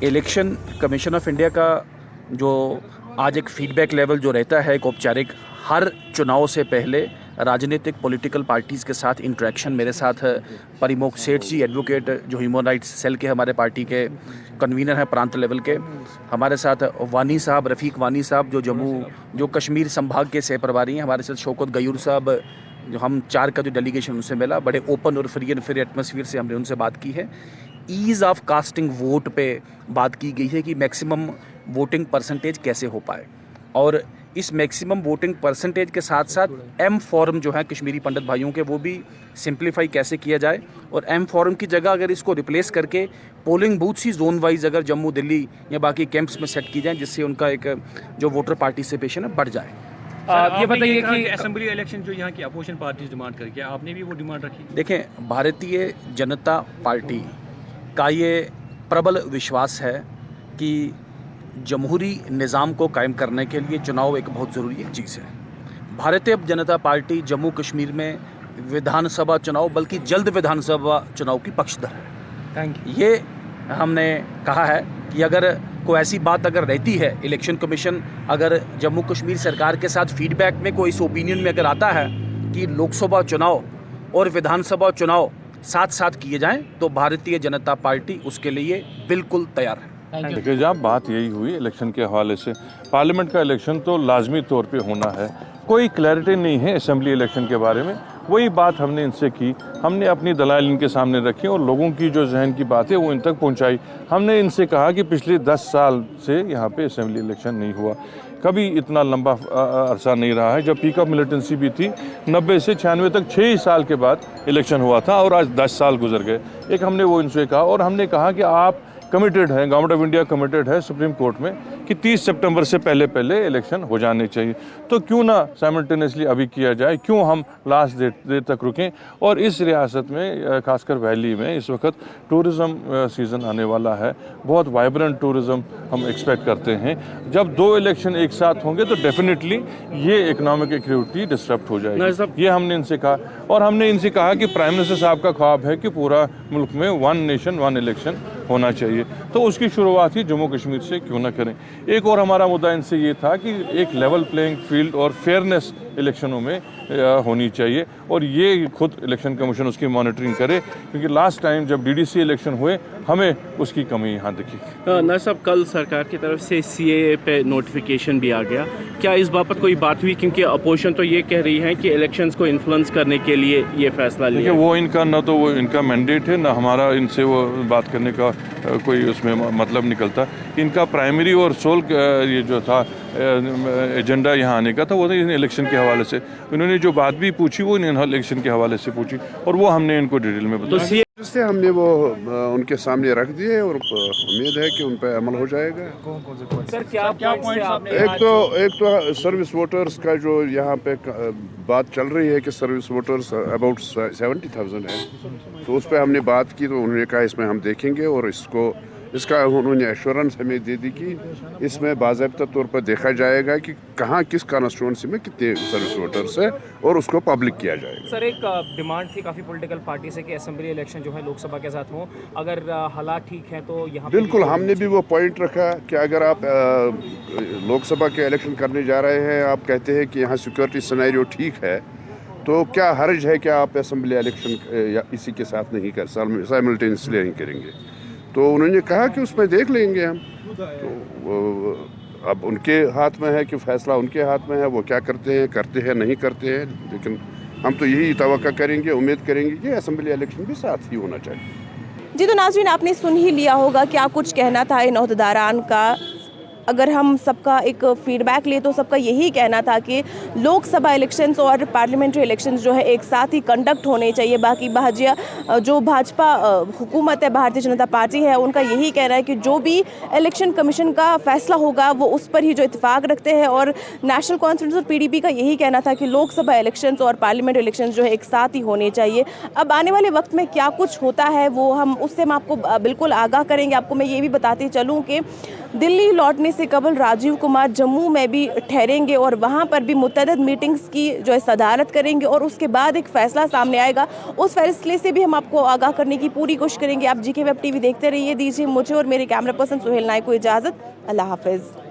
Election commission of India का जो आज एक फीडबैक लेवल जो रहता है एक औपचारिक, हर चुनाव से पहले राजनीतिक पॉलिटिकल पार्टीज़ के साथ इंटरेक्शन मेरे साथ परिमोख सेठ जी एडवोकेट जो ह्यूमन राइट्स सेल के हमारे पार्टी के कन्वीनर हैं प्रांत लेवल के, हमारे साथ वानी साहब रफ़ीक वानी साहब जो कश्मीर संभाग के सह प्रभारी हैं, हमारे साथ शौकत गयूर साहब जो हम 4 का जो डेलीगेशन उनसे मिला, बड़े ओपन और फ्री एंड फेयर एटमॉस्फेयर से हमने उनसे बात की है। ईज़ ऑफ कास्टिंग वोट पे बात की गई है कि मैक्सिमम वोटिंग परसेंटेज कैसे हो पाए, और इस मैक्सिमम वोटिंग परसेंटेज के साथ साथ एम फॉर्म जो है कश्मीरी पंडित भाइयों के वो भी सिंप्लीफाई कैसे किया जाए, और एम फॉर्म की जगह अगर इसको रिप्लेस करके पोलिंग बूथ्स ही जोन वाइज अगर जम्मू दिल्ली या बाकी कैंप्स में सेट की जाए जिससे उनका एक जो वोटर पार्टिसिपेशन है बढ़ जाए। ये बताइए कि असेंबली इलेक्शन जो यहाँ की अपोजिशन पार्टीज डिमांड करके आपने भी वो डिमांड रखी? देखें, भारतीय जनता पार्टी का ये प्रबल विश्वास है कि जमहूरी निज़ाम को कायम करने के लिए चुनाव एक बहुत ज़रूरी चीज़ है। भारतीय जनता पार्टी जम्मू कश्मीर में विधानसभा चुनाव बल्कि जल्द विधानसभा चुनाव की पक्षधर है। Thank you. ये हमने कहा है कि अगर कोई ऐसी बात अगर रहती है, इलेक्शन कमीशन अगर जम्मू कश्मीर सरकार के साथ फीडबैक में कोई इस ओपिनियन में अगर आता है कि लोकसभा चुनाव और विधानसभा चुनाव साथ साथ किए जाएं तो भारतीय जनता पार्टी उसके लिए बिल्कुल तैयार है। देखिए, जब बात यही हुई इलेक्शन के हवाले से, पार्लियामेंट का इलेक्शन तो लाजमी तौर पे होना है, कोई क्लैरिटी नहीं है असेंबली इलेक्शन के बारे में। वही बात हमने इनसे की, हमने अपनी दलाइल इनके सामने रखी और लोगों की जो जहन की बात है वो इन तक पहुंचाई। हमने इनसे कहा कि पिछले 10 साल से यहाँ पे असेंबली इलेक्शन नहीं हुआ, कभी इतना लंबा अरसा नहीं रहा है। जब पीक ऑफ मिलिटेंसी भी थी 90 से 96 तक 6 ही साल के बाद इलेक्शन हुआ था और आज 10 साल गुजर गए। एक हमने वो इनसे कहा और हमने कहा कि आप कमिटेड हैं, गवर्नमेंट ऑफ इंडिया कमिटेड है सुप्रीम कोर्ट में कि 30 सितंबर से पहले इलेक्शन हो जाने चाहिए, तो क्यों ना साइमल्टेनियसली अभी किया जाए, क्यों हम लास्ट देर तक रुकें। और इस रियासत में खासकर वैली में इस वक्त टूरिज़्म सीज़न आने वाला है, बहुत वाइब्रेंट टूरिज़्म हम एक्सपेक्ट करते हैं। जब 2 इलेक्शन एक साथ होंगे तो डेफिनेटली ये इकनॉमिक एक्टिविटी डिस्टर्ब हो जाएगी। ये हमने इनसे कहा और हमने इनसे कहा कि प्राइम मिनिस्टर साहब का ख्वाब है कि पूरा मुल्क में 1 नेशन 1 इलेक्शन होना चाहिए, तो उसकी शुरुआत ही जम्मू कश्मीर से क्यों ना करें। एक और हमारा मुद्दा इनसे ये था कि एक लेवल प्लेइंग फील्ड और फेयरनेस इलेक्शनों में होनी चाहिए और ये खुद इलेक्शन कमीशन उसकी मॉनिटरिंग करे, क्योंकि लास्ट टाइम जब डीडीसी इलेक्शन हुए हमें उसकी कमी यहाँ दिखी। ना साहब, कल सरकार की तरफ से सीएए पे नोटिफिकेशन भी आ गया, क्या इस बाबत कोई बात हुई? क्योंकि अपोजिशन तो ये कह रही है कि इलेक्शंस को इन्फ्लुएंस करने के लिए ये फैसला लिया। वो इनका न तो वो इनका मैंडेट है, ना हमारा इनसे वो बात करने का कोई उसमें मतलब निकलता। इनका प्राइमरी और सोल ये जो था एजेंडा यहाँ आने का था वो था इलेक्शन के हवाले से। उन्होंने जो बात भी पूछी वो इलेक्शन के हवाले से पूछी और वो हमने इनको डिटेल में बताया। इससे हमने वो उनके सामने रख दिए और उम्मीद है कि उन पर अमल हो जाएगा। सर, क्या एक तो सर्विस वोटर्स का जो यहाँ पे बात चल रही है कि सर्विस वोटर्स अबाउट 70,000 है, तो उस पर हमने बात की तो उन्होंने कहा इसमें हम देखेंगे और इसका उन्होंने एश्योरेंस हमें दे दी कि इसमें बाज़ाब्ता तौर पर देखा जाएगा कि कहाँ किस कॉन्स्टिट्यूंसी में कितने सर्विस वोटर्स है और उसको पब्लिक किया जाएगा। सर, एक डिमांड थी काफ़ी पॉलिटिकल पार्टी से कि असेंबली इलेक्शन जो है लोकसभा के साथ हो, अगर हालात ठीक हैं तो यहाँ बिल्कुल हमने भी वो पॉइंट रखा कि अगर आप लोकसभा के इलेक्शन करने जा रहे हैं, आप कहते हैं कि यहाँ सिक्योरिटी सिनेरियो ठीक है, तो क्या हर्ज है कि आप असेंबली इलेक्शन इसी के साथ नहीं कर साइमल्टेनियसली नहीं करेंगे। तो उन्होंने कहा कि उसमें देख लेंगे हम, तो अब उनके हाथ में है कि फैसला उनके हाथ में है, वो क्या करते हैं नहीं करते हैं, लेकिन हम तो यही तवक्का करेंगे, उम्मीद करेंगे कि असेंबली इलेक्शन भी साथ ही होना चाहिए। जी, तो नाज़रीन, आपने सुन ही लिया होगा क्या कुछ कहना था इन ओहदेदारान का अगर हम सबका एक फीडबैक ले तो सबका यही कहना था कि लोकसभा इलेक्शंस और पार्लियामेंट्री इलेक्शंस जो है एक साथ ही कंडक्ट होने चाहिए। बाकी जो भाजपा हुकूमत है, भारतीय जनता पार्टी है, उनका यही कहना है कि जो भी इलेक्शन कमीशन का फैसला होगा वो उस पर ही जो इत्तेफाक रखते हैं। और नेशनल कॉन्फ्रेंस और पीडीपी का यही कहना था कि लोकसभा इलेक्शंस और पार्लियामेंट इलेक्शंस जो है एक साथ ही होने चाहिए। अब आने वाले वक्त में क्या कुछ होता है वो उससे हम आपको बिल्कुल आगाह करेंगे। आपको मैं ये भी बताती चलूँ कि दिल्ली लौटने से कबल राजीव कुमार जम्मू में भी ठहरेंगे और वहाँ पर भी मुतअद्दिद मीटिंग्स की जो है सदारत करेंगे और उसके बाद एक फैसला सामने आएगा। उस फैसले से भी हम आपको आगाह करने की पूरी कोशिश करेंगे। आप जीके वेब टीवी देखते रहिए। दीजिए मुझे और मेरे कैमरा पर्सन सुहेल नायक को इजाज़त। अल्लाह हाफिज़।